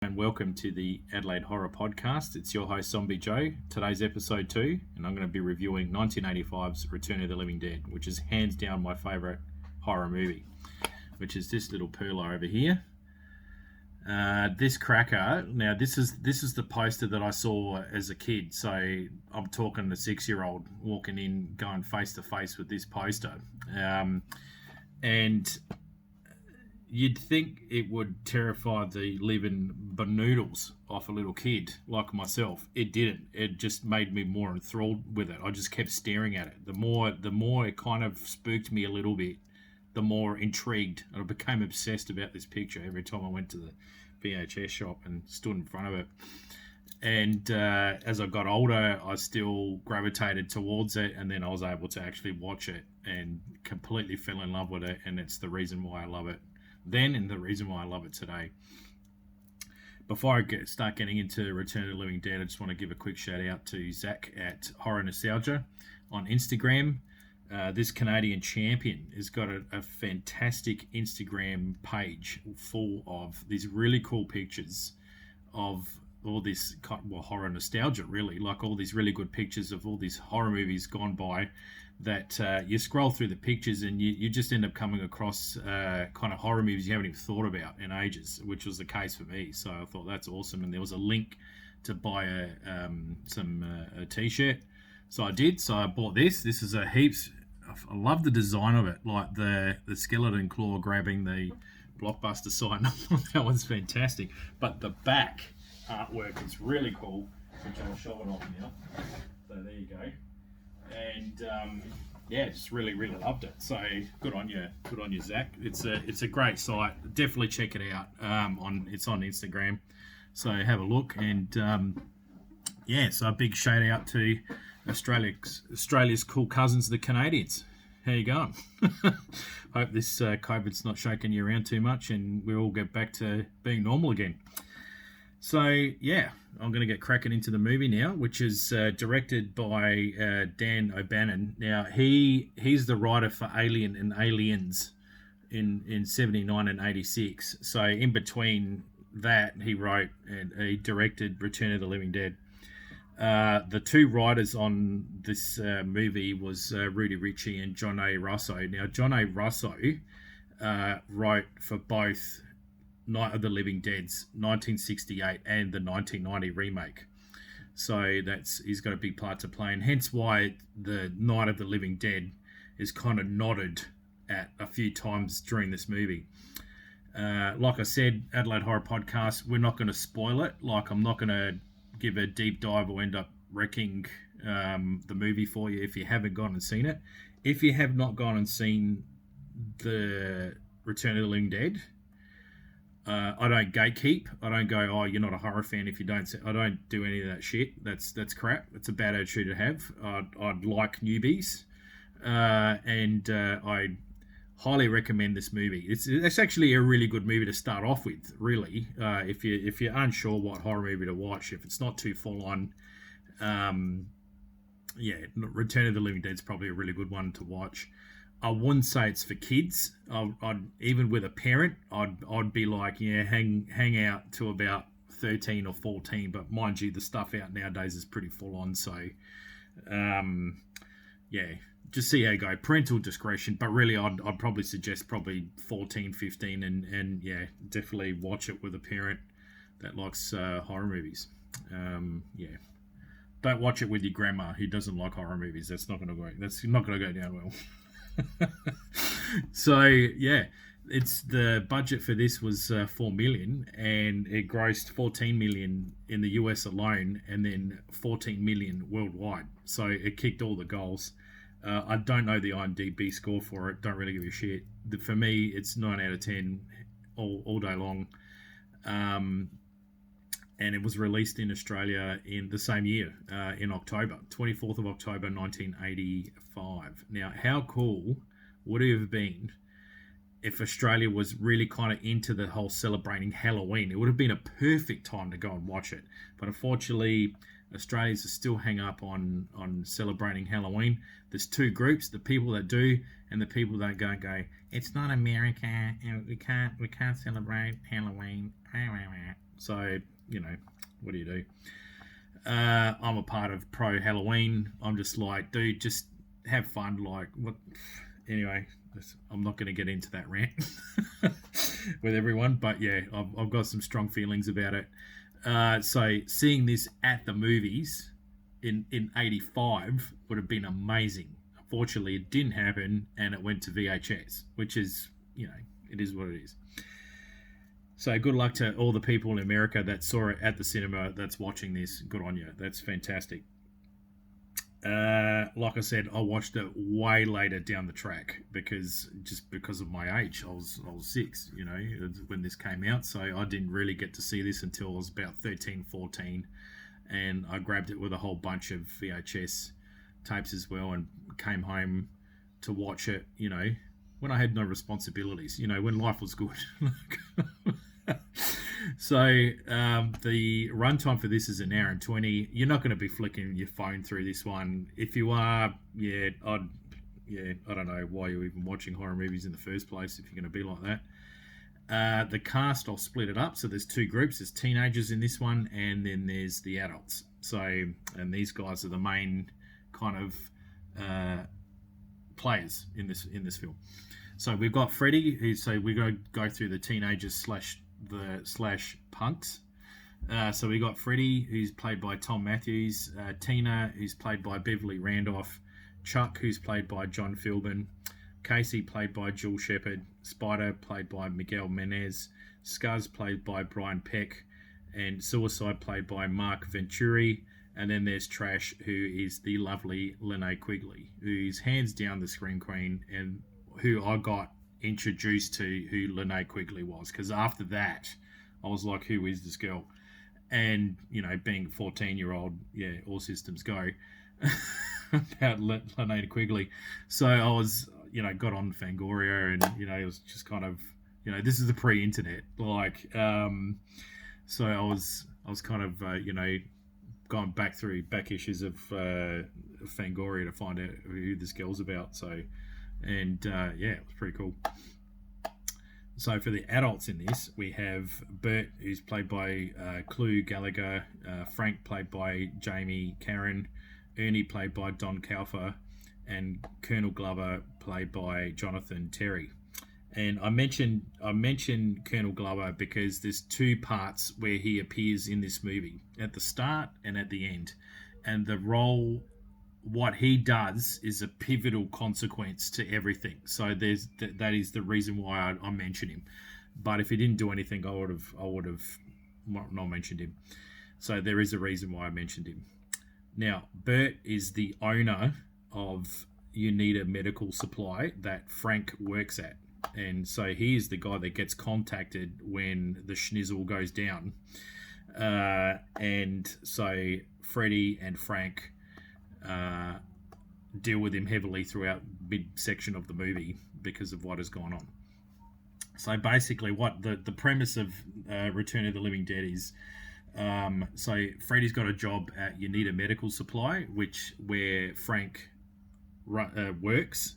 And welcome to the Adelaide Horror Podcast. It's your host, Zombie Joe. Today's episode 2, and I'm going to be reviewing 1985's Return of the Living Dead, which is hands down my favourite horror movie, which is this little perler over here. This cracker, now this is the poster that I saw as a kid, so I'm talking the 6-year-old walking in, going face to face with this poster. And you'd think it would terrify the living banoodles off a little kid like myself. It didn't. It just made me more enthralled with it. I just kept staring at it. The more it kind of spooked me a little bit, the more intrigued. I became obsessed about this picture every time I went to the VHS shop and stood in front of it. And as I got older, I still gravitated towards it, and then I was able to actually watch it and completely fell in love with it, and it's the reason why I love it then and the reason why I love it today. Before I start getting into Return of the Living Dead, I just want to give a quick shout out to Zach at Horror Nostalgia on Instagram. This Canadian champion has got a fantastic Instagram page full of these really cool pictures of all this horror nostalgia, really, like all these really good pictures of all these horror movies gone by that you scroll through the pictures and you just end up coming across kind of horror movies you haven't even thought about in ages, which was the case for me. So I thought that's awesome, and there was a link to buy a t-shirt, so I did. So I bought this. This is a heaps. I love the design of it, like the skeleton claw grabbing the Blockbuster sign. That one's fantastic, but the back artwork is really cool, which I'll show it off now. So there you go. And just really loved it. So good on you, Zach. It's a great site. Definitely check it out. It's on Instagram, so have a look. And so a big shout out to Australia's cool cousins, the Canadians. How you going? Hope this COVID's not shaking you around too much, and we all get back to being normal again. So, I'm going to get cracking into the movie now, which is directed by Dan O'Bannon. Now, he's the writer for Alien and Aliens in 79 and 86. So, in between that, he wrote and he directed Return of the Living Dead. The two writers on this movie was Rudy Ritchie and John A. Russo. Now, John A. Russo wrote for both Night of the Living Dead's 1968 and the 1990 remake. So he's got a big part to play, and hence why the Night of the Living Dead is kind of nodded at a few times during this movie. Like I said, Adelaide Horror Podcast, we're not going to spoil it. Like, I'm not going to give a deep dive or end up wrecking the movie for you if you haven't gone and seen it. If you have not gone and seen the Return of the Living Dead, I don't gatekeep. I don't go, oh, you're not a horror fan if you don't see. I don't do any of that shit. That's crap. It's a bad attitude to have. I'd like newbies, and I highly recommend this movie. It's actually a really good movie to start off with. Really, if you're unsure what horror movie to watch, if it's not too full on, Return of the Living Dead is probably a really good one to watch. I wouldn't say it's for kids. I'd even with a parent, I'd be like, hang out to about 13 or 14. But mind you, the stuff out nowadays is pretty full on. So, just see how you go. Parental discretion, but really, I'd probably suggest 14, 15, and definitely watch it with a parent that likes horror movies. Don't watch it with your grandma who doesn't like horror movies. That's not going to go down well. So it's the budget for this was 4 million, and it grossed 14 million in the US alone, and then 14 million worldwide. So it kicked all the goals. I don't know the IMDb score for it. Don't really give a shit. For me, it's 9 out of 10 all day long. And it was released in Australia in the same year, in October, 24th of October, 1985. Now, how cool would it have been if Australia was really kind of into the whole celebrating Halloween? It would have been a perfect time to go and watch it. But unfortunately, Australians are still hang up on celebrating Halloween. There's two groups, the people that do and the people that go, it's not America and we can't celebrate Halloween. So, you know, what do you do? I'm a part of Pro Halloween. I'm just like, dude, just have fun. Like, what? Anyway, I'm not going to get into that rant with everyone, but yeah, I've got some strong feelings about it. So seeing this at the movies in '85 would have been amazing. Unfortunately, it didn't happen, and it went to VHS, which is, you know, it is what it is. So good luck to all the people in America that saw it at the cinema that's watching this. Good on you. That's fantastic. Like I said, I watched it way later down the track because of my age. I was 6, you know, when this came out, so I didn't really get to see this until I was about 13, 14, and I grabbed it with a whole bunch of VHS tapes as well, and came home to watch it. You know, when I had no responsibilities. You know, when life was good. So the runtime for this is an hour and 20. You're not going to be flicking your phone through this one. If you are, I don't know why you're even watching horror movies in the first place if you're going to be like that. The cast, I'll split it up. So there's 2 groups. There's teenagers in this one, and then there's the adults. So, and these guys are the main kind of players in this film. So we've got Freddy, so we're going to go through the teenagers slash punks. So we got Freddy, who's played by Tom Matthews, Tina, who's played by Beverly Randolph, Chuck, who's played by John Philbin, Casey, played by Jules Shepard, Spider, played by Miguel Menez, Scuzz, played by Brian Peck, and Suicide, played by Mark Venturi. And then there's Trash, who is the lovely Linnea Quigley, who's hands down the Scream Queen, and who I got introduced to who Linnea Quigley was, because after that I was like, who is this girl? And, you know, being a 14-year-old, yeah, all systems go about Linnea Quigley. So I was, you know, got on Fangoria, and, you know, it was just kind of, you know, this is the pre-internet, like, so I was kind of, you know, going back through back issues of Fangoria to find out who this girl's about. So, and yeah, it was pretty cool. So for the adults in this, we have Bert, who's played by Clu Gallagher, Frank, played by Jamie Karen, Ernie, played by Don Calfa, and Colonel Glover, played by Jonathan Terry. And I mentioned Colonel Glover because there's 2 parts where he appears in this movie, at the start and at the end. And the role, what he does, is a pivotal consequence to everything. So that is the reason why I mentioned him. But if he didn't do anything, I would have not mentioned him. So there is a reason why I mentioned him. Now, Bert is the owner of Unita Medical Supply that Frank works at. And so he is the guy that gets contacted when the schnizzle goes down. And so Freddie and Frank deal with him heavily throughout mid-section of the movie because of what has gone on. So basically what the premise of Return of the Living Dead is, so Freddie's got a job at Unita Medical Supply, where Frank works,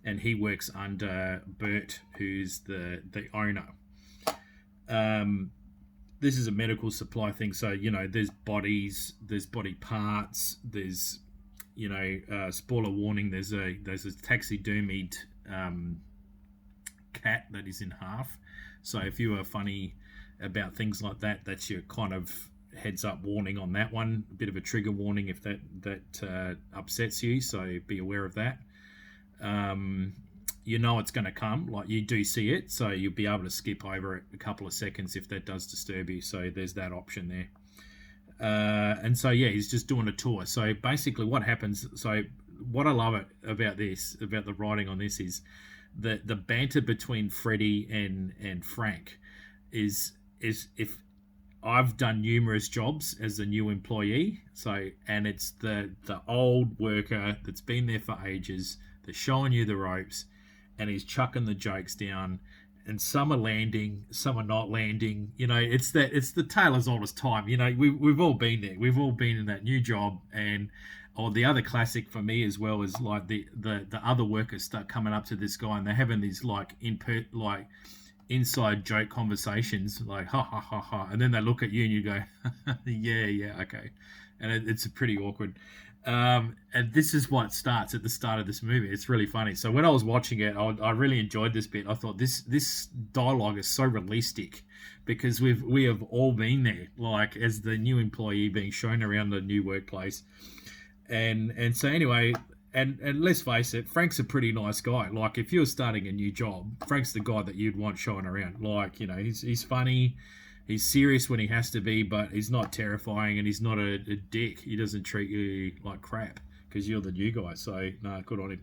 and he works under Bert, who's the owner. This is a medical supply thing, so, you know, there's bodies, there's body parts, there's, you know, spoiler warning, there's a taxidermied cat that is in half. So if you are funny about things like that, that's your kind of heads up warning on that one. A bit of a trigger warning if that upsets you, so be aware of that. You know it's going to come, like you do see it, so you'll be able to skip over it a couple of seconds if that does disturb you. So there's that option there. And so yeah, he's just doing a tour. So basically what happens, so what I love about the writing on this is the banter between Freddie and Frank is if I've done numerous jobs as a new employee, so, and it's the old worker that's been there for ages, that's showing you the ropes, and he's chucking the jokes down, and some are landing, some are not landing. You know, it's the tale as old as time. You know, we've all been there. We've all been in that new job, or the other classic for me as well is like the other workers start coming up to this guy, and they're having these like inside joke conversations, like ha ha ha ha, and then they look at you and you go, yeah, yeah, okay, and it's a pretty awkward. And this is what starts at the start of this movie. It's really funny. So when I was watching it, I really enjoyed this bit. I thought this dialogue is so realistic because we have all been there, like as the new employee being shown around the new workplace, and so anyway, and let's face it, Frank's a pretty nice guy. Like if you're starting a new job, Frank's the guy that you'd want showing around. Like he's funny, he's serious when he has to be, but he's not terrifying, and he's not a dick. He doesn't treat you like crap because you're the new guy. So no, good on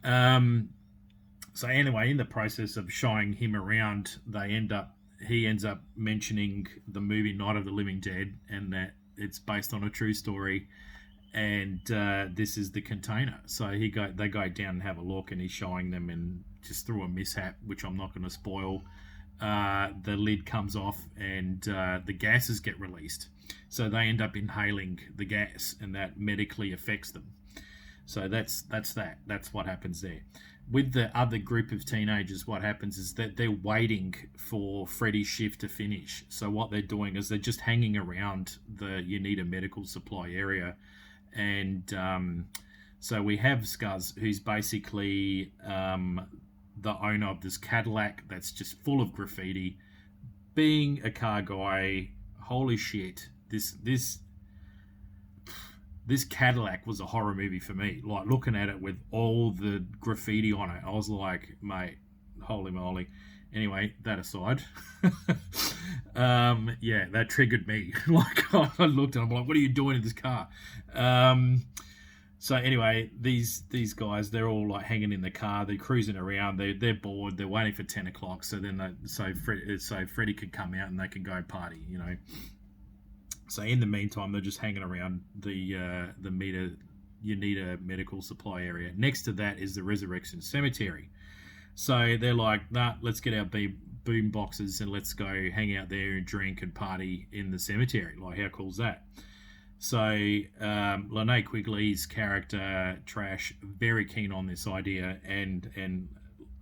him. So anyway, in the process of showing him around, he ends up mentioning the movie Night of the Living Dead, and that it's based on a true story, and this is the container. So they go down and have a look, and he's showing them, and just through a mishap, which I'm not going to spoil, the lid comes off, and the gases get released. So they end up inhaling the gas, and that medically affects them. So that's what happens there. With the other group of teenagers, what happens is that they're waiting for Freddy's shift to finish. So what they're doing is they're just hanging around the You Need a Medical Supply area. And so we have Scuzz, who's basically the owner of this Cadillac that's just full of graffiti. Being a car guy, holy shit, this Cadillac was a horror movie for me. Like looking at it with all the graffiti on it, I was like, mate, holy moly. Anyway, that aside, yeah, that triggered me. Like I looked and I'm like, what are you doing in this car? So anyway, these guys, they're all like hanging in the car, they're cruising around, they're bored, they're waiting for 10 o'clock, so then so Freddie could come out and they can go party. So in the meantime, they're just hanging around the You Need a Medical Supply area. Next to that is the Resurrection Cemetery. So they're like, nah, let's get our boom boxes and let's go hang out there and drink and party in the cemetery. Like, how cool is that? So Linnea Quigley's character, Trash, very keen on this idea and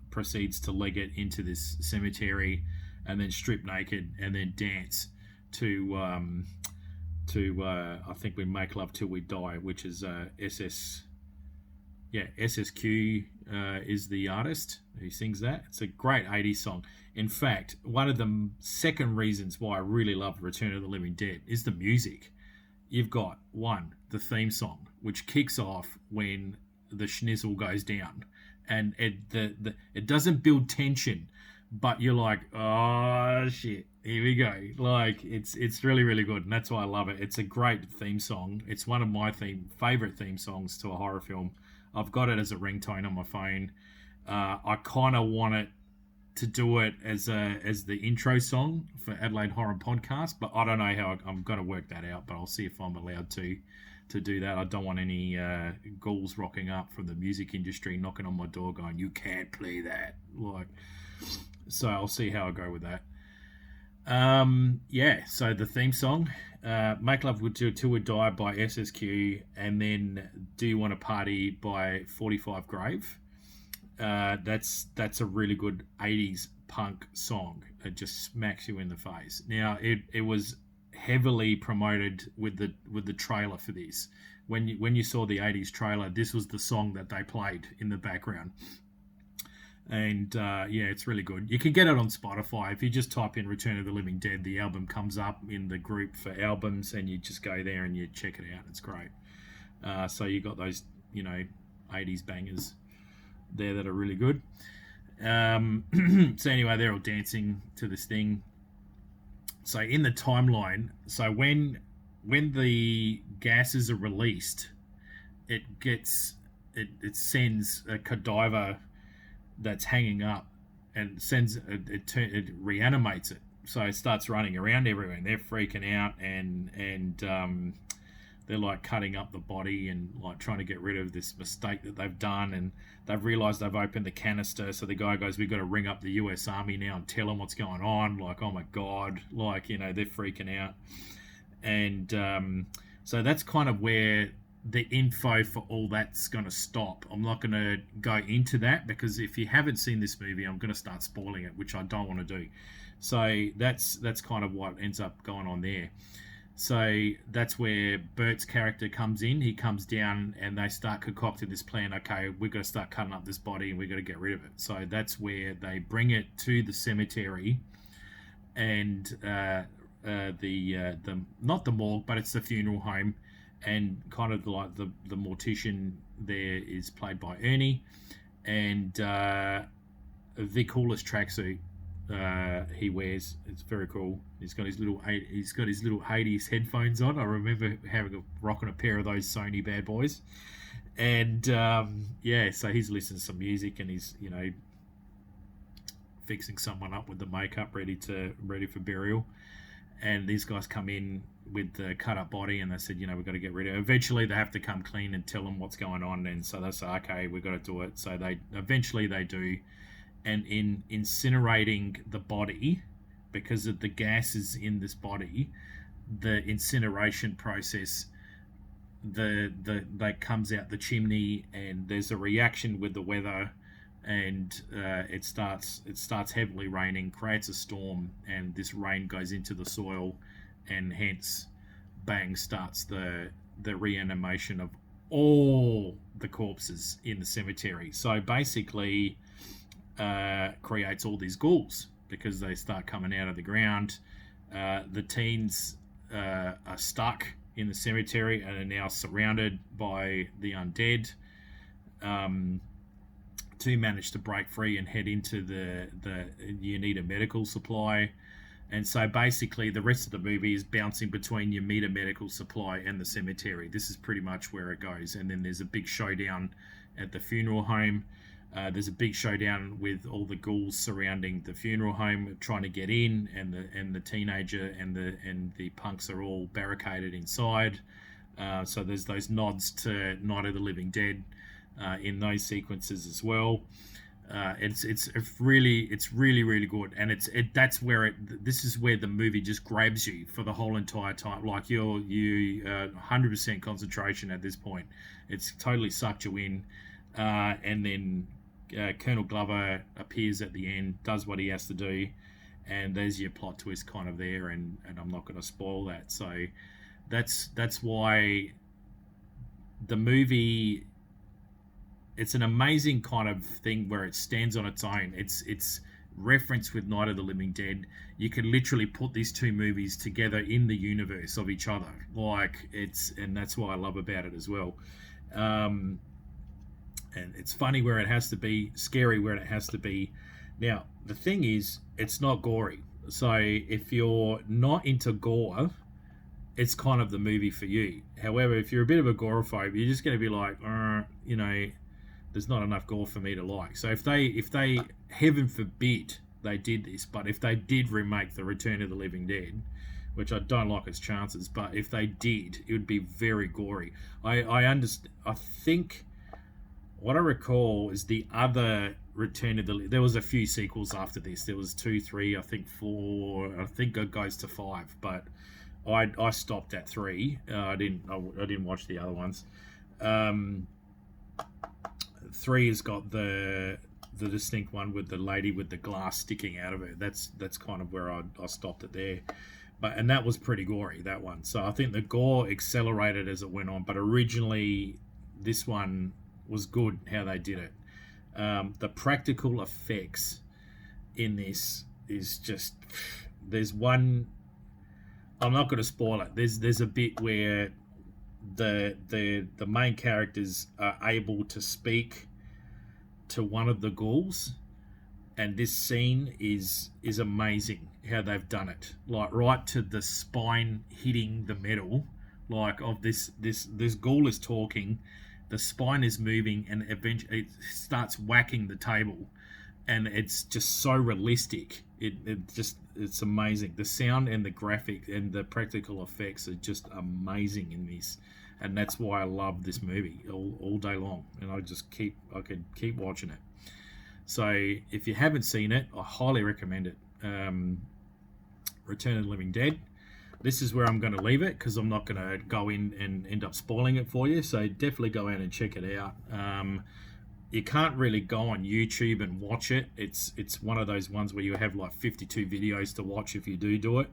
proceeds to leg it into this cemetery and then strip naked and then dance to I think We Make Love Till We Die, which is SSQ is the artist who sings that. It's a great 80s song. In fact, one of the second reasons why I really love Return of the Living Dead is the music. You've got the theme song, which kicks off when the schnizzle goes down, and it doesn't build tension, but you're like, oh shit, here we go. Like it's really, really good, and that's why I love it. It's a great theme song. It's one of my favorite theme songs to a horror film. I've got it as a ringtone on my phone. I kind of want it to do it as the intro song for Adelaide Horror Podcast, but I don't know how I'm going to work that out, but I'll see if I'm allowed to do that. I don't want any ghouls rocking up from the music industry knocking on my door going, you can't play that. So I'll see how I go with that. So the theme song, Make Love Till We Die by SSQ, and then Do You Want to Party by 45 Grave. That's a really good 80s punk song. It just smacks you in the face. Now it was heavily promoted with the trailer for this. When you saw the 80s trailer, this was the song that they played in the background. And it's really good. You can get it on Spotify. If you just type in Return of the Living Dead, the album comes up in the group for albums, and you just go there and you check it out. It's great. So you got those 80s bangers there that are really good. So anyway, they're all dancing to this thing. So in the timeline, so when the gases are released, it sends a cadaver that's hanging up and it reanimates it. So it starts running around everywhere, and they're freaking out, and they're like cutting up the body and like trying to get rid of this mistake that they've done, and they've realized they've opened the canister. So the guy goes, we've got to ring up the US Army now and tell them what's going on. Like, oh my God, they're freaking out. And so that's kind of where the info for all that's going to stop. I'm not going to go into that because if you haven't seen this movie, I'm going to start spoiling it, which I don't want to do. So that's kind of what ends up going on there. So that's where Bert's character comes in. He comes down and they start concocting this plan. Okay, we've got to start cutting up this body and we've got to get rid of it. So that's where they bring it to the cemetery, and the not the morgue, but it's the funeral home, and kind of like the mortician there is played by Ernie, and the coolest tracksuit he wears. It's very cool. He's got his little 80s headphones on. I remember rocking a pair of those Sony bad boys, and so he's listening to some music and he's fixing someone up with the makeup ready for burial. And these guys come in with the cut up body and they said, we've got to get rid of it. Eventually they have to come clean and tell them what's going on, and so they say, okay, we've got to do it. So they do. And in incinerating the body, because of the gases in this body, the incineration process, that comes out the chimney, and there's a reaction with the weather, and it starts heavily raining, creates a storm, and this rain goes into the soil, and hence, bang, starts the reanimation of all the corpses in the cemetery. So basically, creates all these ghouls because they start coming out of the ground. The teens are stuck in the cemetery and are now surrounded by the undead. Two manage to break free and head into the you need a medical supply. And so basically the rest of the movie is bouncing between your meter medical supply and the cemetery. This is pretty much where it goes. And then there's a big showdown at the funeral home. There's a big showdown with all the ghouls surrounding the funeral home, trying to get in, and the teenager and the punks are all barricaded inside. So there's those nods to Night of the Living Dead in those sequences as well. It's really good, and this is where the movie just grabs you for the whole entire time. Like you 100% concentration at this point. It's totally sucked you in, and then Colonel Glover appears at the end, does what he has to do, and there's your plot twist kind of there, and I'm not going to spoil that. So that's why the movie, it's an amazing kind of thing where it stands on its own. It's referenced with Night of the Living Dead. You can literally put these two movies together in the universe of each other. And that's what I love about it as well. And it's funny where it has to be, scary where it has to be. Now, the thing is, it's not gory. So if you're not into gore, it's kind of the movie for you. However, if you're a bit of a agoraphobe, you're just going to be like, there's not enough gore for me to like. So if they, heaven forbid, they did this, but if they did remake The Return of the Living Dead, which I don't like its chances, but if they did, it would be very gory. I understand. I think what I recall is the other Return of the... There was a few sequels after this. There was 2, 3, I think 4. I think it goes to 5, but I stopped at 3. I didn't watch the other ones. 3 has got the distinct one with the lady with the glass sticking out of it. That's kind of where I stopped it there. And that was pretty gory, that one. So I think the gore accelerated as it went on, but originally this one was good how they did it. The practical effects in this is just... There's one... I'm not going to spoil it. There's a bit where the main characters are able to speak to one of the ghouls, and this scene is amazing how they've done it, like right to the spine hitting the metal, like of this ghoul is talking, the spine is moving, and eventually it starts whacking the table, and it's just so realistic. It's amazing. The sound and the graphic and the practical effects are just amazing in this, and that's why I love this movie all day long, and I could keep watching it. So if you haven't seen it, I highly recommend it. Return of the Living Dead. this is where I'm going to leave it because I'm not going to go in and end up spoiling it for you. So definitely go out and check it out. You can't really go on YouTube and watch it. It's one of those ones where you have like 52 videos to watch if you do it.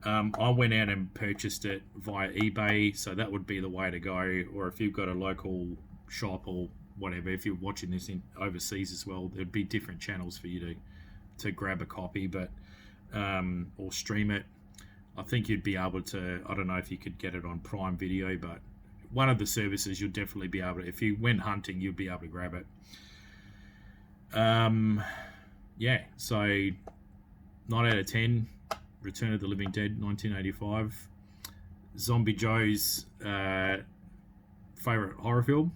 I went out and purchased it via eBay, so that would be the way to go. Or if you've got a local shop or whatever, if you're watching this in overseas as well, there'd be different channels for you to grab a copy, but or stream it. I think you'd be able to. I don't know if you could get it on Prime Video, but one of the services you'll definitely be able to. If you went hunting, you'd be able to grab it. Yeah. So 9 out of 10. Return of the Living Dead, 1985. Zombie Joe's favorite horror film.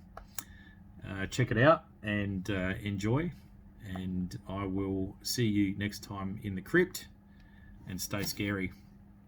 Check it out and enjoy. And I will see you next time in the crypt. And stay scary.